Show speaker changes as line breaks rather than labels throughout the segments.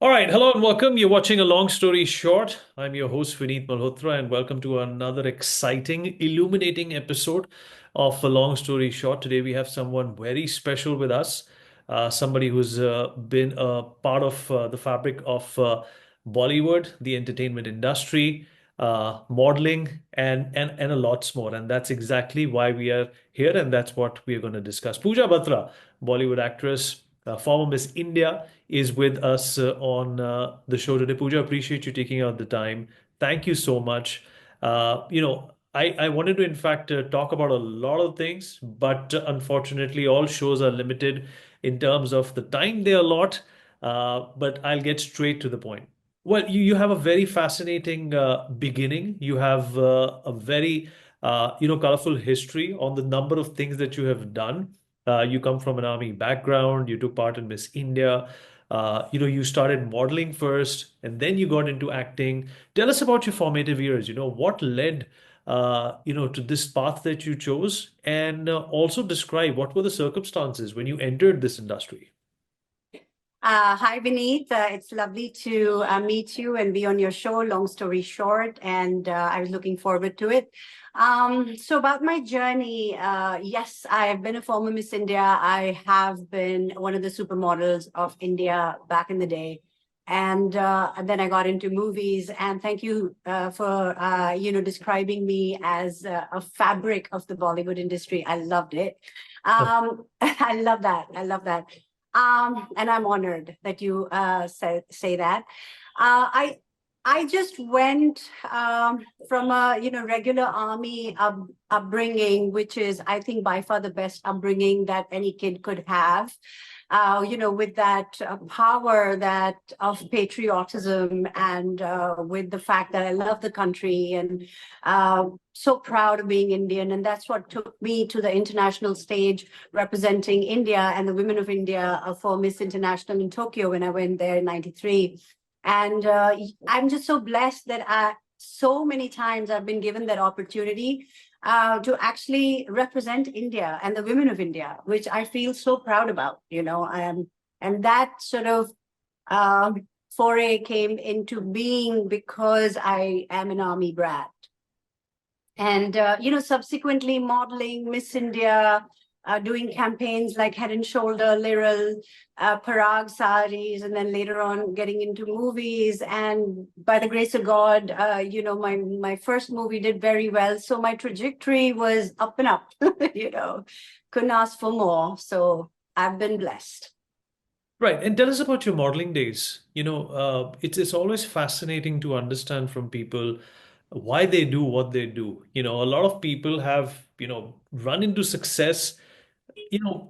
All right, hello and welcome. You're watching A Long Story Short. I'm your host, Vineet Malhotra, and welcome to another exciting, illuminating episode of A Long Story Short. Today, we have someone very special with us, somebody who's been a part of the fabric of Bollywood, the entertainment industry, modeling, and a lots more. And that's exactly why we are here, and that's what we are going to discuss. Pooja Batra, Bollywood actress, former Miss India, is with us on the show today. Pooja, appreciate you taking out the time. Thank you so much. I wanted to, in fact, talk about a lot of things, but unfortunately, all shows are limited in terms of the time they allot. But I'll get straight to the point. Well, you have a very fascinating beginning. You have a very colorful history on the number of things that you have done. You come from an army background. You took part in Miss India. You started modeling first, and then you got into acting. Tell us about your formative years. What led to this path that you chose, and also describe what were the circumstances when you entered this industry.
Hi, Vineet. It's lovely to meet you and be on your show, Long Story Short, and I was looking forward to it. So about my journey, yes, I have been a former Miss India. I have been one of the supermodels of India back in the day. And then I got into movies, and thank you for describing me as a fabric of the Bollywood industry. I loved it. I love that. I love that. And I'm honored that you say that. I just went from a regular army upbringing, which is, I think, by far the best upbringing that any kid could have. With that power that of patriotism, and with the fact that I love the country, and so proud of being Indian. And that's what took me to the international stage, representing India and the women of India for Miss International in Tokyo when I went there in '93. And I'm just so blessed that so many times I've been given that opportunity to actually represent India and the women of India, which I feel so proud about, and that sort of foray came into being because I am an army brat. And, subsequently modeling Miss India, doing campaigns like Head and Shoulder, Liral, Parag saris, and then later on getting into movies. And by the grace of God, my first movie did very well. So my trajectory was up and up, couldn't ask for more. So I've been blessed.
Right, and tell us about your modeling days. It's always fascinating to understand from people why they do what they do. A lot of people have, run into success,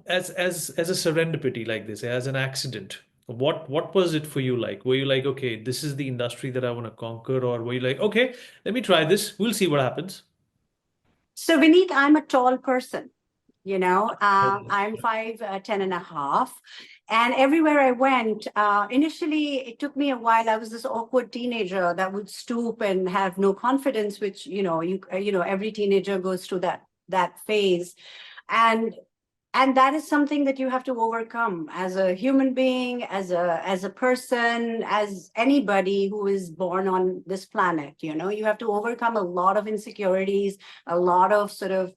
as a serendipity like this, as an accident. What was it for you like? Were you like, okay, this is the industry that I want to conquer, or were you like, okay, let me try this, we'll see what happens?
So Vineet, I'm a tall person. I'm 5'10" and a half. And everywhere I went, initially it took me a while. I was this awkward teenager that would stoop and have no confidence, which, every teenager goes through that phase. And and that is something that you have to overcome as a human being, as a person, as anybody who is born on this planet. You have to overcome a lot of insecurities, a lot of sort of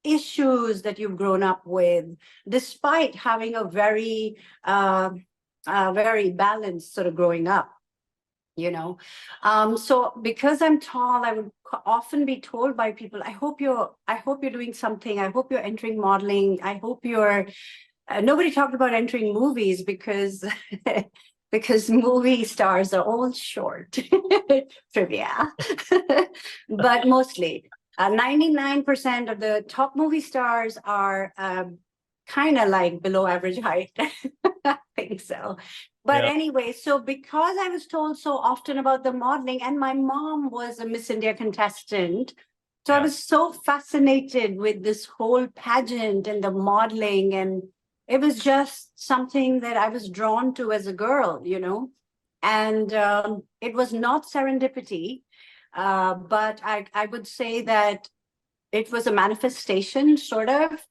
issues that you've grown up with, despite having a very balanced sort of growing up. So because I'm tall, I would often be told by people, I hope you're doing something. I hope you're entering modeling. I hope you're nobody talked about entering movies because because movie stars are all short. Trivia. But mostly 99% of the top movie stars are kind of like below average height. I think so. But
Yeah.
anyway, so because I was told so often about the modeling, and my mom was a Miss India contestant, so I
Yeah.
was so fascinated with this whole pageant and the modeling, and it was just something that I was drawn to as a girl, and it was not serendipity, but I would say that it was a manifestation, sort of,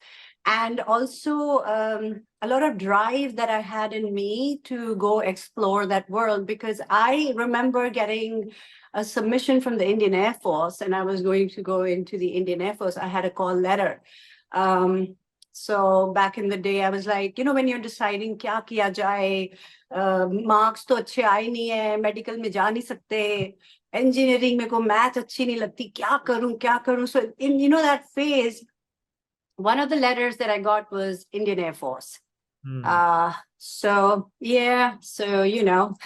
and also a lot of drive that I had in me to go explore that world, because I remember getting a submission from the Indian Air Force, and I was going to go into the Indian Air Force. I had a call letter. So back in the day, I was like, when you're deciding kya kiya jaye, marks to अच्छे आए नहीं है, medical में जा नहीं सकते, engineering में को math अच्छी नहीं लगती, क्या करूं. So in that phase, one of the letters that I got was Indian Air Force. So yeah, so and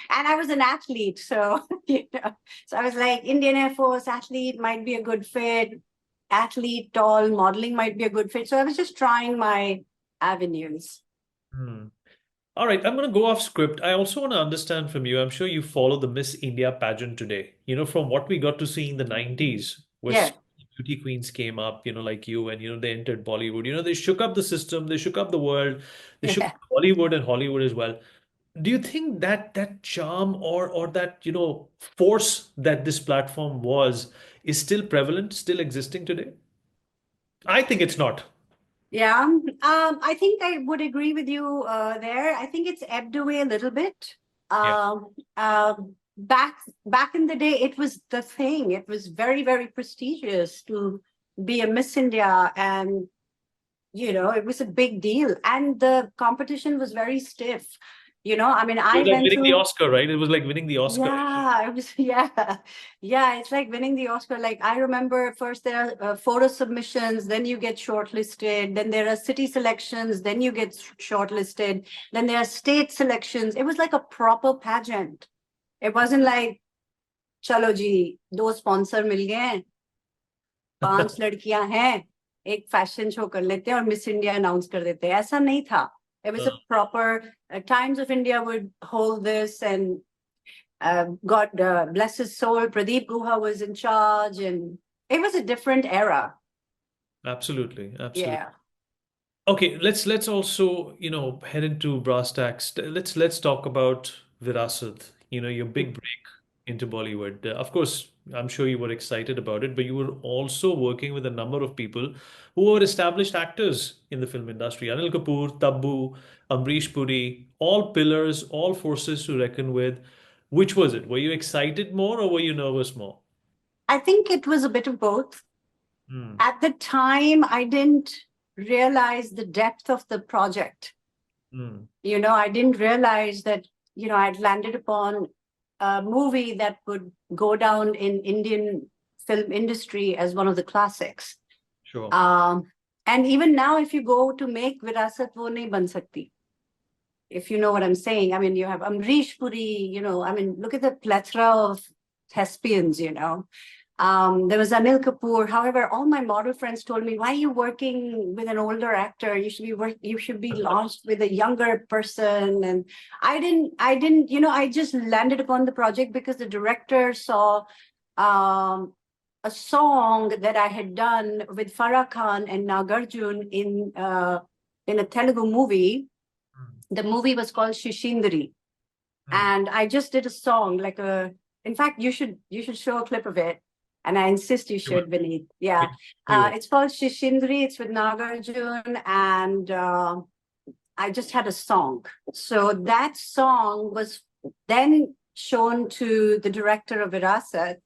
I was an athlete, so so I was like, Indian Air Force athlete might be a good fit, athlete, tall, modeling might be a good fit. So I was just trying my avenues.
All right, I'm going to go off script. I also want to understand from you. I'm sure you follow the Miss India pageant today. From what we got to see in the 90s, where
Yeah.
beauty queens came up, like you, and they entered Bollywood. They shook up the system, they shook up the world, they shook
Yeah.
up Bollywood and Hollywood as well. Do you think that charm or that, force that this platform was is still prevalent, still existing today? I think it's not.
Yeah, I think I would agree with you there. I think it's ebbed away a little bit.
Yeah.
Back in the day, it was the thing. It was very, very prestigious to be a Miss India, and it was a big deal. And the competition was very stiff. I mean,
It
I
was like
went
winning the
through.
Oscar, right? It was like winning the Oscar.
Yeah, it was, yeah, it's like winning the Oscar. Like, I remember first there are photo submissions, then you get shortlisted, then there are city selections, then you get shortlisted, then there are state selections. It was like a proper pageant. It wasn't like, chalo ji, दो sponsor मिल गए हैं, 5 लड़कियां हैं, एक fashion show कर लेते हैं और मिस इंडिया अनाउंस कर देते हैं. ऐसा नहीं था. It was a proper, Times of India would hold this, and God bless his soul, Pradeep Guha was in charge, and it was a different era.
Absolutely, absolutely.
Yeah.
Okay, let's also, head into brass tacks. Let's talk about Virasat, your big break into Bollywood. Of course, I'm sure you were excited about it, but you were also working with a number of people who were established actors in the film industry. Anil Kapoor, Tabbu, Amrish Puri, all pillars, all forces to reckon with. Which was it? Were you excited more or were you nervous more?
I think it was a bit of both.
Hmm.
At the time, I didn't realize the depth of the project. I didn't realize that, I'd landed upon a movie that would go down in Indian film industry as one of the classics.
Sure.
And even now, if you go to make Virasat, wo nahi ban sakti. If you know what I'm saying. I mean, you have Amrish Puri, I mean, look at the plethora of thespians, there was Anil Kapoor. However, all my model friends told me, why are you working with an older actor? You should be launched with a younger person. And I didn't, I just landed upon the project because the director saw a song that I had done with Farah Khan and Nagarjun in a Telugu movie. The movie was called Shishindri. And I just did a song, in fact, you should show a clip of it. And I insist you should, Vineet. Yeah. It's called Shishindri. It's with Nagarjun. And I just had a song. So that song was then shown to the director of Virasat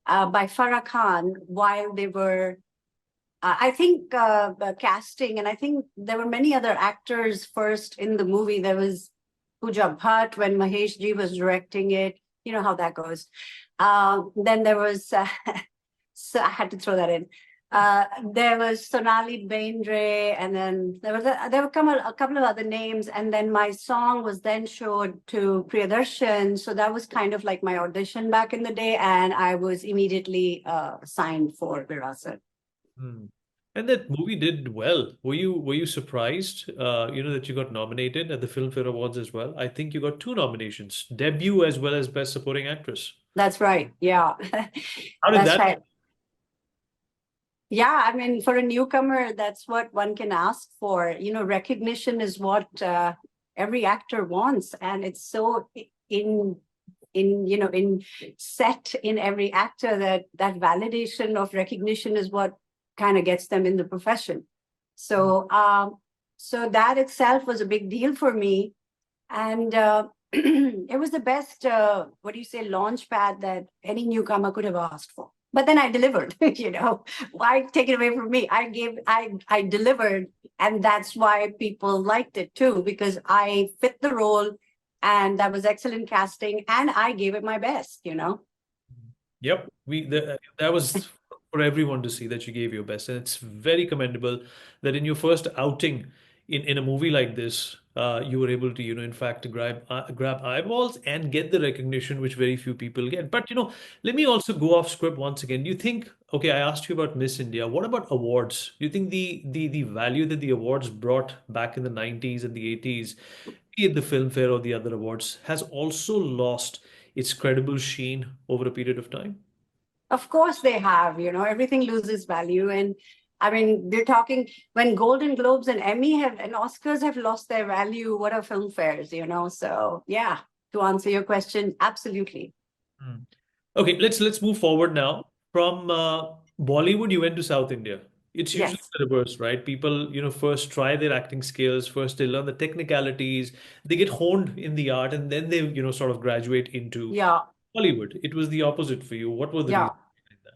by Farah Khan while they were, I think, casting. And I think there were many other actors first in the movie. There was Pooja Bhatt when Mahesh Ji was directing it. You know how that goes. Then there was, so I had to throw that in. There was Sonali Bendre, and then there were a couple of other names, and then my song was then showed to Priyadarshan. So that was kind of like my audition back in the day, and I was immediately signed for Virasat.
And that movie did well. Were you surprised, that you got nominated at the Filmfare Awards as well? I think you got 2 nominations, debut as well as Best Supporting Actress.
That's right. Yeah.
How did
That's
that?
right. Yeah, I mean, for a newcomer, that's what one can ask for. Recognition is what every actor wants, and it's so in set in every actor that validation of recognition is what kind of gets them in the profession. So, so that itself was a big deal for me. And it was the best, what do you say, launch pad that any newcomer could have asked for. But then I delivered, you know, why take it away from me? I delivered. And that's why people liked it too, because I fit the role and that was excellent casting and I gave it my best, you know.
Yep, that was for everyone to see that you gave your best, and it's very commendable that in your first outing in a movie like this, you were able to, in fact, grab eyeballs and get the recognition which very few people get. But let me also go off script once again. Do you think, okay, I asked you about Miss India. What about awards? Do you think the value that the awards brought back in the 90s and the 80s, be it the Filmfare or the other awards, has also lost its credible sheen over a period of time?
Of course they have, you know, everything loses value. And I mean, they're talking when Golden Globes and Emmy have and Oscars have lost their value, what are film fairs, you know? So yeah, to answer your question, absolutely.
Hmm. Okay, let's move forward now. From Bollywood, you went to South India. It's usually
Yes.
the reverse, right? People, first try their acting skills, first they learn the technicalities, they get honed in the art, and then they, sort of graduate into
Yeah.
Hollywood. It was the opposite for you. What were the
Yeah.
reasons behind that?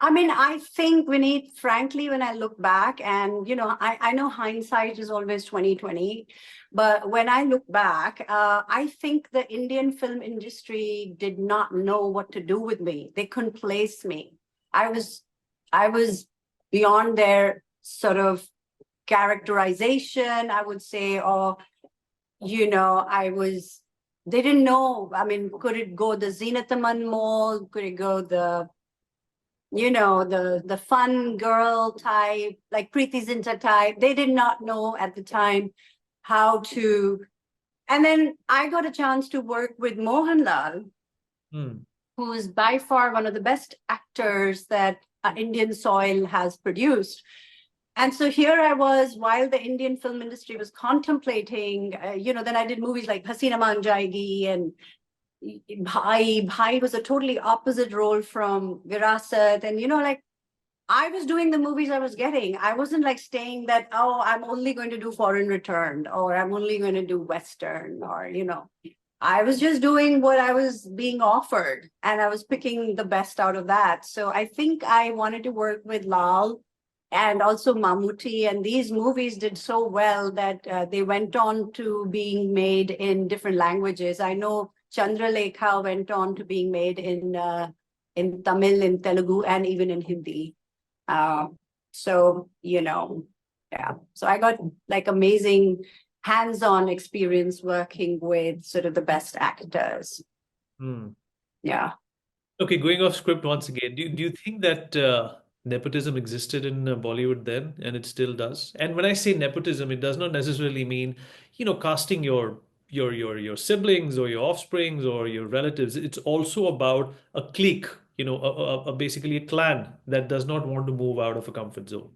I mean, I think we need, frankly, when I look back, and you know, I know hindsight is always 2020, but when I look back, I think the Indian film industry did not know what to do with me. They couldn't place me. I was, I was beyond their sort of characterization, I would say, or you know, I was. They didn't know. I mean, could it go the Zenathaman mold? Could it go the you know, the fun girl type, like Preeti Zinta type. They did not know at the time how to. And then I got a chance to work with Mohanlal,
Hmm.
who is by far one of the best actors that Indian soil has produced. And so here I was, while the Indian film industry was contemplating, you know, then I did movies like Hasina Maan Jayegi and Bhai was a totally opposite role from Virasat. And, you know, like I was doing the movies I was getting. I wasn't like staying that, oh, I'm only going to do Foreign Returned or I'm only going to do Western or, you know, I was just doing what I was being offered and I was picking the best out of that. So I think I wanted to work with Lal and also Mammootty. And these movies did so well that they went on to being made in different languages. I know Chandralekha went on to being made in Tamil, in Telugu, and even in Hindi. Uh, so, you know, yeah. So I got like amazing hands-on experience working with sort of the best actors.
Hmm.
Yeah.
Okay, going off script once again, do you think that nepotism existed in Bollywood then, and it still does? And when I say nepotism, it does not necessarily mean, casting your siblings or your offsprings or your relatives. It's also about a clique, basically a clan that does not want to move out of a comfort zone.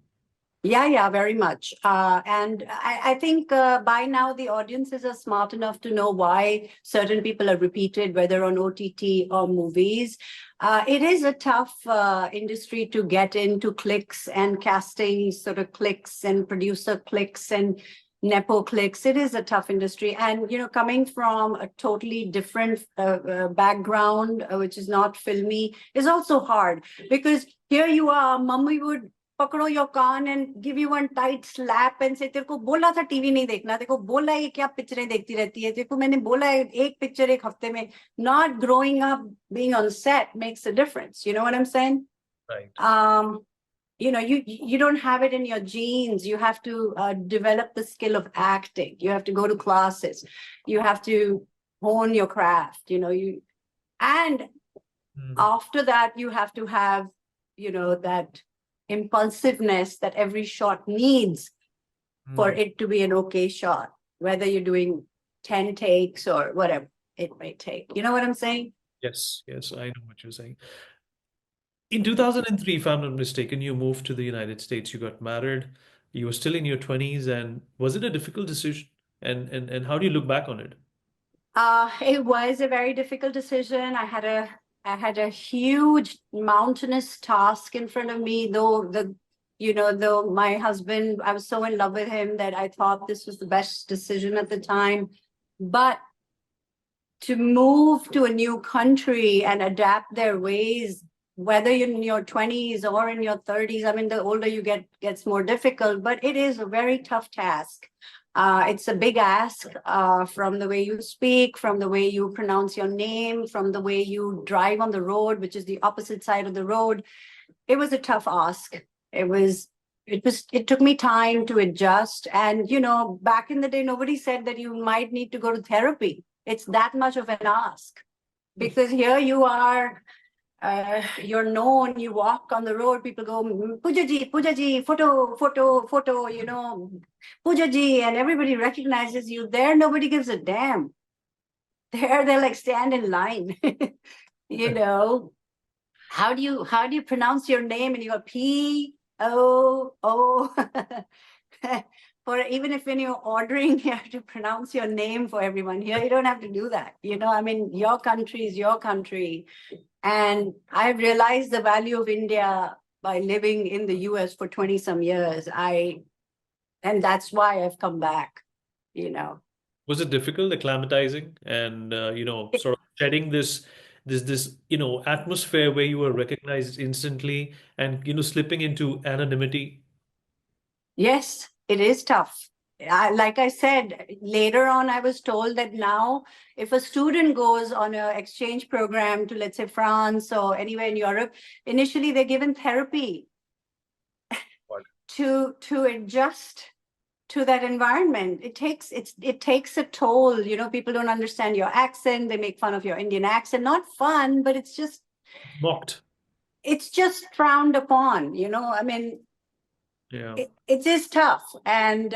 Yeah, very much. And I think by now the audiences are smart enough to know why certain people are repeated, whether on OTT or movies. It is a tough industry to get into clicks and casting sort of clicks and producer clicks and Nepo clicks. It is a tough industry. And, you know, coming from a totally different background, which is not filmy, is also hard because here you are, mummy would पकड़ो your कान and give you one tight slap and say तेरे को बोला था TV नहीं देखना तेरे को बोला ये क्या पिक्चरें देखती रहती है तेरे को मैंने बोला है एक पिक्चर एक हफ्ते में not growing up being on set makes a difference you know what I am saying
Right.
you know you don't have it in your genes you have to develop the skill of acting you have to go to classes you have to hone your craft you know you and
Hmm.
after that you have to have you know that impulsiveness that every shot needs for
Hmm.
it to be an okay shot whether you're doing 10 takes or whatever it may take you know what I'm saying.
Yes, yes, I know what you're saying. In 2003, if I'm not mistaken, you moved to the United States. You got married. You were still in your 20s, and was it a difficult decision? And how do you look back on it?
It was a very difficult decision. I had a huge mountainous task in front of me, though though my husband, I was so in love with him that I thought this was the best decision at the time. But to move to a new country and adapt their ways, whether you're in your 20s or in your 30s, I mean, the older you get, gets more difficult, but it is a very tough task. It's a big ask from the way you speak, from the way you pronounce your name, from the way you drive on the road, which is the opposite side of the road. It was a tough ask. It took me time to adjust. And, back in the day, nobody said that you might need to go to therapy. It's that much of an ask because here you are, you're known, you walk on the road, people go, Pooja ji, photo, photo, photo, Pooja ji, and everybody recognizes you. There, nobody gives a damn. There, they're like, stand in line, you know. How do you pronounce your name? And you go P-O-O. For even if when you're ordering, you have to pronounce your name for everyone. Here, you don't have to do that. I mean, your country is your country. And I've realized the value of India by living in the US for 20 some years. And that's why I've come back, you know.
Was it difficult acclimatizing and sort of shedding this atmosphere where you were recognized instantly and slipping into anonymity?
Yes, it is tough. Like I said, later on, I was told that now, if a student goes on an exchange program to, let's say, France or anywhere in Europe, initially they're given therapy
What?
to adjust to that environment. It takes a toll. People don't understand your accent. They make fun of your Indian accent. Not fun, but
Mocked.
it's just frowned upon. I mean,
Yeah.
it is tough. And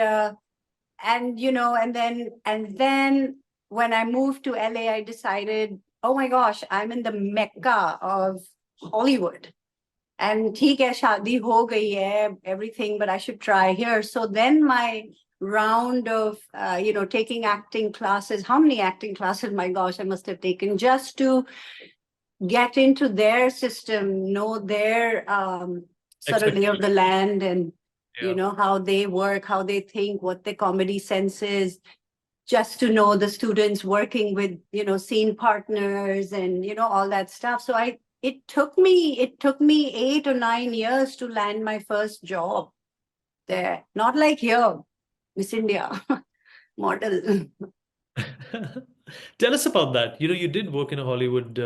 then when I moved to LA, I decided, oh my gosh, I'm in the mecca of Hollywood. And theek hai, shaadi ho gayi hai, everything, but I should try here. So then my round of, taking acting classes, how many acting classes, my gosh, I must have taken just to get into their system, know their sort of lay of the
Expectation.
land and,
Yeah.
how they work, how they think, what their comedy sense is, just to know the students working with, scene partners and, all that stuff. So it took me 8 or 9 years to land my first job there. Not like here, Miss India model.
Tell us about that. You did work in a Hollywood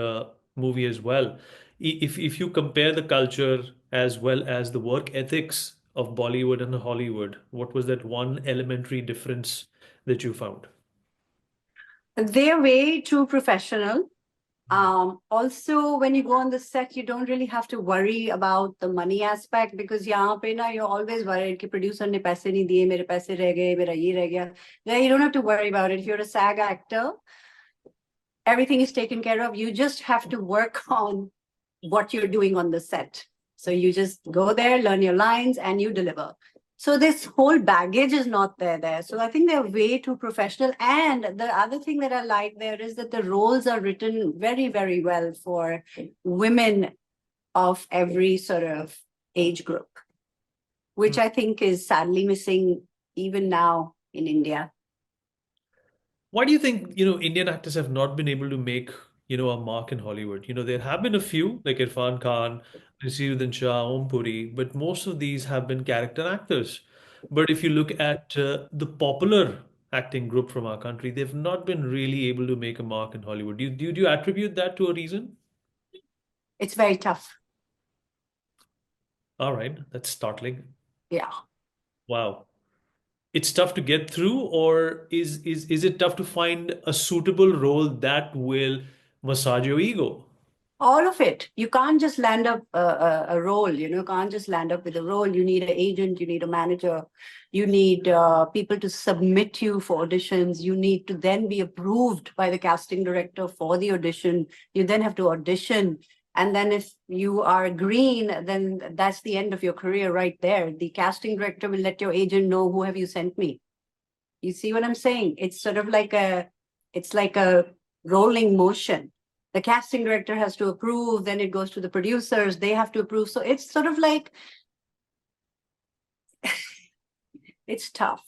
movie as well. If you compare the culture as well as the work ethics of Bollywood and Hollywood, what was that one elementary difference that you found?
They're way too professional. Also, when you go on the set, you don't really have to worry about the money aspect because यहाँ पे ना, you're always worried कि producer ने पैसे नहीं दिए, मेरे पैसे रह गए, मेरा ये रह गया. There, you don't have to worry about it. If you're a SAG actor, everything is taken care of. You just have to work on what you're doing on the set. So you just go there, learn your lines, and you deliver. So this whole baggage is not there. So I think they're way too professional. And the other thing that I like there is that the roles are written very, very well for women of every sort of age group, which I think is sadly missing even now in India.
Why do you think, Indian actors have not been able to make, a mark in Hollywood? There have been a few, like Irfan Khan, Naseeruddin Shah, Puri, but most of these have been character actors. But if you look at the popular acting group from our country, they've not been really able to make a mark in Hollywood. Do you attribute that to a reason?
It's very tough.
All right, that's startling.
Yeah.
Wow. It's tough to get through, or is it tough to find a suitable role that will massage your ego?
All of it. You can't just land up a role, can't just land up with a role. You need an agent, you need a manager, you need people to submit you for auditions. You need to then be approved by the casting director for the audition. You then have to audition. And then if you are green, then that's the end of your career right there. The casting director will let your agent know, who have you sent me? You see what I'm saying? It's sort of it's like a rolling motion. The casting director has to approve, then it goes to the producers, they have to approve. So it's sort of like It's tough.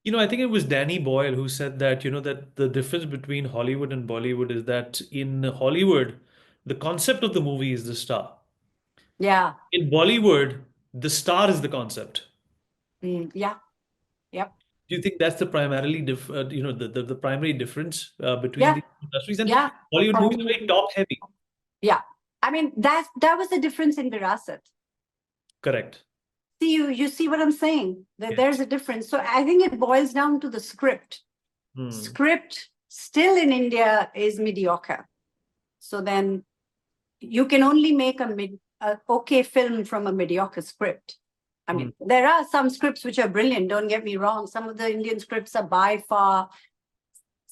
I think it was Danny Boyle who said that, that the difference between Hollywood and Bollywood is that in Hollywood, the concept of the movie is the star.
Yeah.
In Bollywood, the star is the concept.
Yeah. Yep.
Do you think that's the primarily the primary difference between
Yeah.
the industries? And
Yeah.
Bollywood movies are very
Probably.
top heavy.
Yeah. I mean, that was the difference in Virasat.
Correct.
See, you see what I'm saying? That
Yes.
there's a difference. So I think it boils down to the script.
Hmm.
Script still in India is mediocre. So then you can only make a okay film from a mediocre script. I mean, there are some scripts which are brilliant, don't get me wrong. Some of the Indian scripts are by far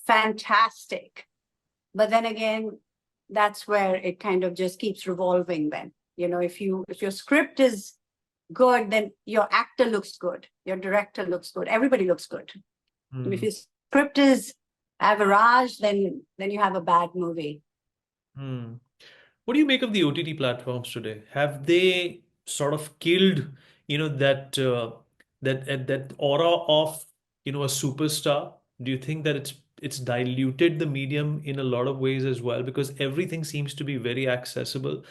fantastic. But then again, that's where it kind of just keeps revolving then. If your script is good, then your actor looks good, your director looks good, everybody looks good. If
Hmm.
your script is average, then you have a bad movie.
Hmm. What do you make of the OTT platforms today? Have they sort of killed, that aura of, a superstar? Do you think that it's diluted the medium in a lot of ways as well? Because everything seems to be very accessible.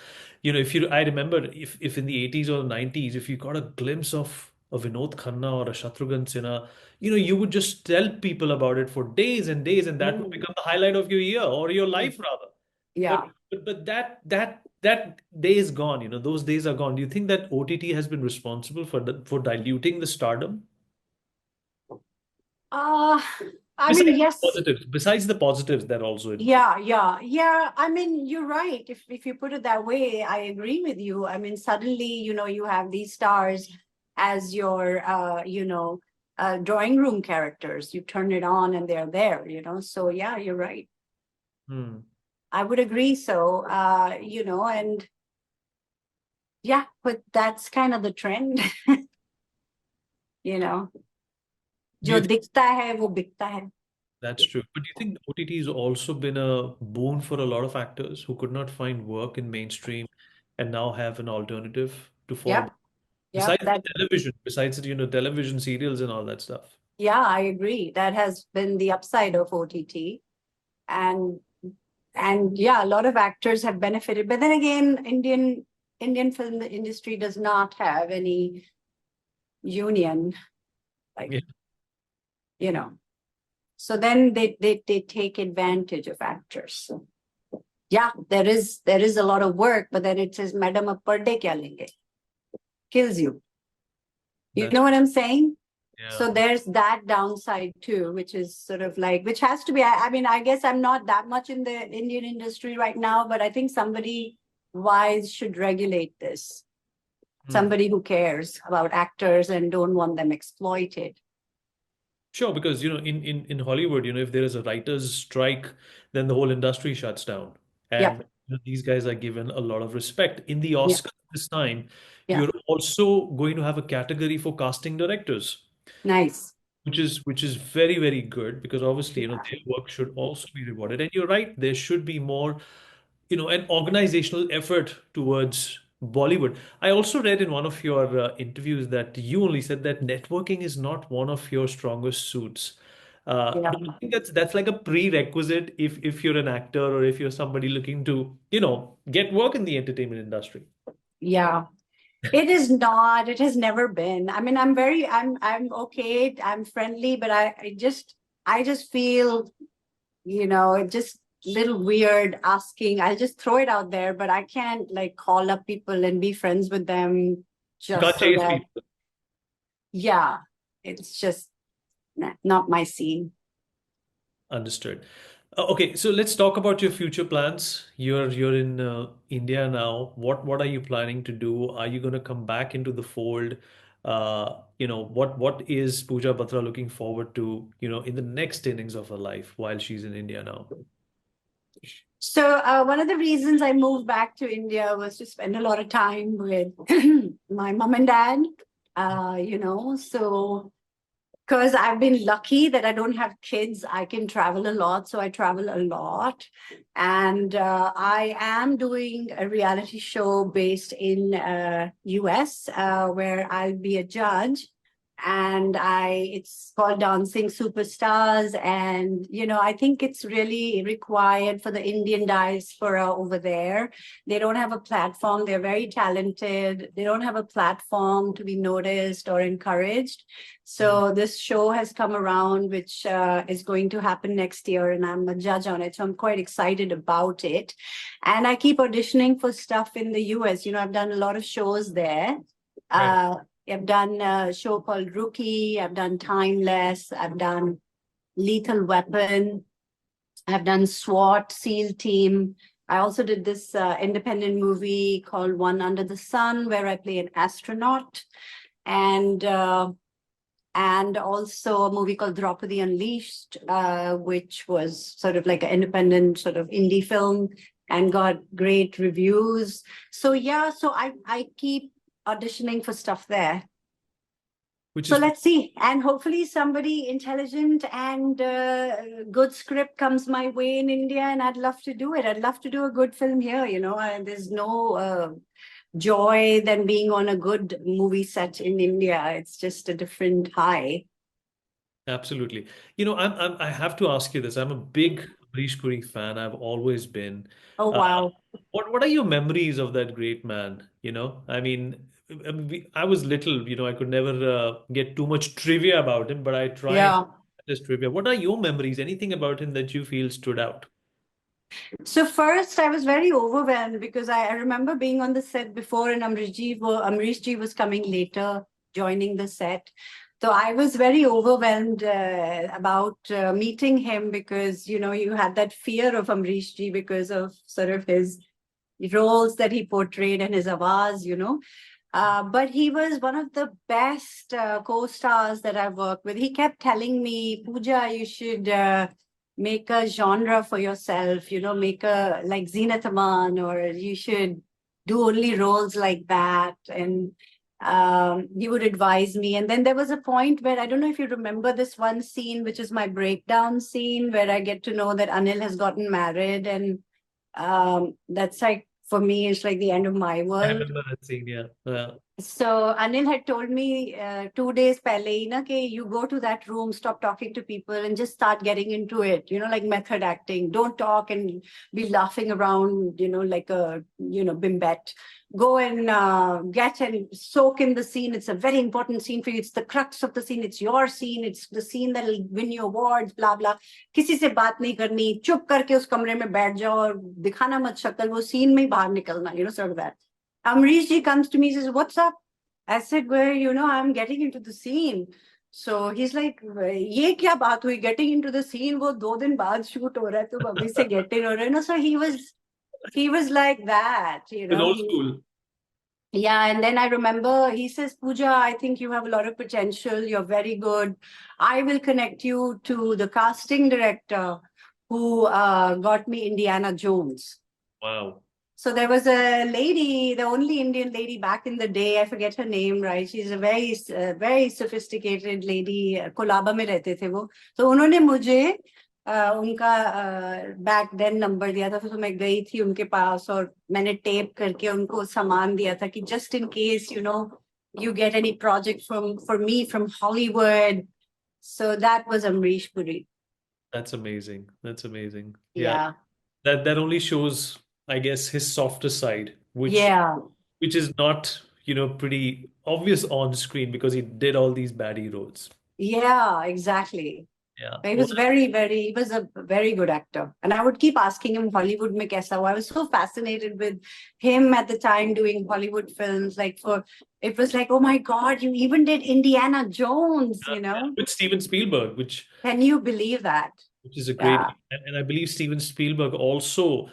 I remember if in the 80s or 90s, if you got a glimpse of a Vinod Khanna or a Shatrughan Sinha, you would just tell people about it for days and days, and that would
Mm.
become the highlight of your year or your
Mm.
life rather. But
Yeah.
but that day is gone, those days are gone. Do you think that OTT has been responsible for diluting the stardom?
Uh, I mean,
Besides the
yes.
positives, that also include.
Yeah. I mean, you're right. If you put it that way, I agree with you. I mean, suddenly, you have these stars as your, drawing room characters. You turn it on and they're there. So yeah, you're right.
Hmm.
I would agree. So, and yeah, but that's kind of the trend. you know,
Do
जो
you think
दिखता है वो बिकता है.
that's true? But do you think OTT has also been a boon for a lot of actors who could not find work in mainstream and now have an alternative to fall
Yep.
back?
Yep.
Besides, television serials and all that stuff.
Yeah, I agree. That has been the upside of OTT. And yeah, a lot of actors have benefited. But then again, Indian film industry does not have any union, like,
Yeah,
you know. So then they take advantage of actors. Yeah, there is a lot of work, but then it says, Madam, ab per day kya lenge? Kills you. You
that's
know what I'm saying?
yeah.
So there's that downside too, which is sort of like, which has to be, I mean, I guess I'm not that much in the Indian industry right now, but I think somebody wise should regulate this.
Hmm.
Somebody who cares about actors and don't want them exploited.
Sure, because in Hollywood, if there is a writer's strike, then the whole industry shuts down. And
Yep.
these guys are given a lot of respect. In the
Yeah.
Oscars this time,
Yeah.
you're also going to have a category for casting directors,
Nice.
which is very, very good because obviously,
Yeah.
their work should also be rewarded. And you're right, there should be more, an organizational effort towards Bollywood. I also read in one of your interviews that you only said that networking is not one of your strongest suits.
Yeah.
Do you think that's like a prerequisite if you're an actor or if you're somebody looking to, get work in the entertainment industry?
Yeah. It is not, it has never been. I mean, I'm okay, I'm friendly, but I just feel, it just little weird asking. I'll just throw it out there, but I can't like call up people and be friends with them
You can't
just so
chase
that,
people.
yeah, it's just not my scene.
Understood. Okay, so let's talk about your future plans. You're in India now. What are you planning to do? Are you going to come back into the fold? What is Pooja Batra looking forward to, in the next innings of her life while she's in India now?
So one of the reasons I moved back to India was to spend a lot of time with my mom and dad. So because I've been lucky that I don't have kids, I can travel a lot. So I travel a lot. And I am doing a reality show based in US where I'll be a judge. and it's called Dancing Superstars. And I think it's really required for the Indian diaspora over there. They don't have a platform. They're very talented. They don't have a platform to be noticed or encouraged.
Mm.
So this show has come around, which is going to happen next year, and I'm a judge on it. So I'm quite excited about it. And I keep auditioning for stuff in the US. I've done a lot of shows there.
Right.
Uh, I've done a show called Rookie. I've done Timeless. I've done Lethal Weapon. I've done SWAT, SEAL Team. I also did this independent movie called One Under the Sun, where I play an astronaut, and also a movie called Draupadi Unleashed, which was sort of like an independent sort of indie film and got great reviews. So yeah, so I keep auditioning for stuff there.
Which
So
is
let's see. And hopefully somebody intelligent and good script comes my way in India, and I'd love to do it. I'd love to do a good film here, and there's no joy than being on a good movie set in India. It's just a different high.
absolutely. I have to ask you this. I'm a big Amrish Puri fan. I've always been.
Oh,
Uh,
wow.
what are your memories of that great man? I was little. I could never get too much trivia about him, but I try and
Yeah.
this trivia. What are your memories? Anything about him that you feel stood out?
So first, I was very overwhelmed because I remember being on the set before, and Amrish ji was coming later, joining the set. So I was very overwhelmed about meeting him because you had that fear of Amrish ji because of sort of his roles that he portrayed and his avaz. But he was one of the best co-stars that I've worked with. He kept telling me, Pooja, you should make a genre for yourself, make a like Zinat Aman, or you should do only roles like that. And he would advise me. And then there was a point where I don't know if you remember this one scene, which is my breakdown scene, where I get to know that Anil has gotten married. And that's like, for me, it's like the end of my
I
world.
remember that scene. Yeah.
So Anil had told me 2 days pehle hi na कि you go to that room, stop talking to people and just start getting into it, like method acting. Don't talk and be laughing around, like a, bimbet. Go and get and soak in the scene. It's a very important scene for you. It's the crux of the scene. It's your scene. It's the scene that will win you awards, blah, blah. किसी से बात नहीं करनी, चुप करके उस कमरे में बैठ जाओ और दिखाना मत शक्ल, वो scene में ही बाहर निकलना, sort of that. Amrish ji comes to me, says, "What's up?" I said, "Well, I'm getting into the scene." So he's like, "ये क्या बात हुई? Getting into the scene, वो 2 दिन बाद shoot हो रहा है, तो अभी से get in हो रहा है ना." So he was like that,
With old school.
Yeah, and then I remember he says, Pooja, I think you have a lot of potential. You're very good. I will connect you to the casting director who got me Indiana Jones.
Wow.
So there was a lady, the only Indian lady back in the day, I forget her name, right? She's a very sophisticated lady. Colaba में रहते थे वो. तो उन्होंने मुझे उनका back then number दिया था, तो मैं गई थी उनके पास और मैंने टेप करके उनको सामान दिया था कि just in case, you get any project for me from Hollywood. So that was Amrish Puri.
That's amazing. That's amazing. Yeah.
Yeah.
That only shows, I guess, his softer side,
Yeah.
which is not, pretty obvious on screen because he did all these baddie roles.
Yeah, exactly.
Yeah.
He
Well,
was he was a very good actor. And I would keep asking him, Hollywood mein kaisa hua? I was so fascinated with him at the time doing Hollywood films. It was like, oh my God, you even did Indiana Jones.
with Steven Spielberg,
Can you believe that?
which is a great,
Yeah.
and I believe Steven Spielberg also,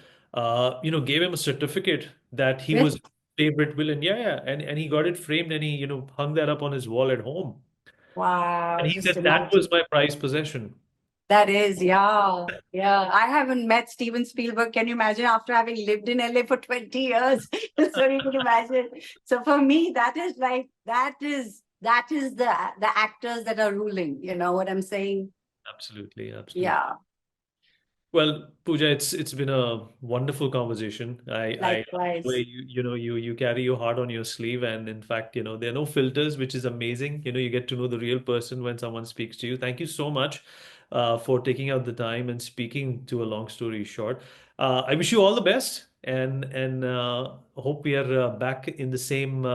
gave him a certificate that he was
Really?
his favorite villain. Yeah, yeah, and he got it framed and he, hung that up on his wall at home. And
Wow.
he
Just
said that
imagine.
was my prized possession.
That is, yeah. Yeah. I haven't met Steven Spielberg. Can you imagine after having lived in LA for 20 years? So you can imagine. So for me, that is the actors that are ruling, you know what I'm saying?
Absolutely, absolutely.
Yeah.
Well, Pooja, it's been a wonderful conversation. I the way
Likewise.
you carry your heart on your sleeve, and in fact, there are no filters, which is amazing. You get to know the real person when someone speaks to you. Thank you so much for taking out the time and speaking to a long story short. I wish you all the best, and hope we are back in the same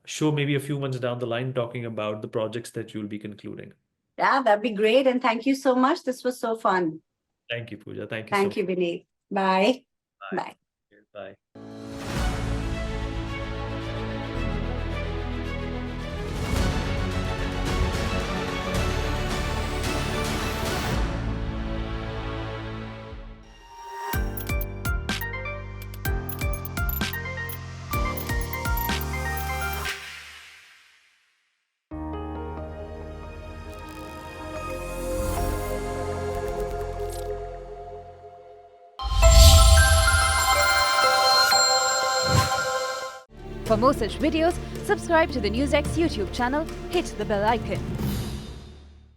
show maybe a few months down the line talking about the projects that you'll be concluding.
Yeah, that'd be great. And thank you so much. This was so fun.
Thank you, Pooja. Thank you so
Thank
much.
you, Vineet. Bye.
Bye.
Bye.
Bye.
For more such videos, subscribe to the NewsX YouTube channel, hit the bell icon.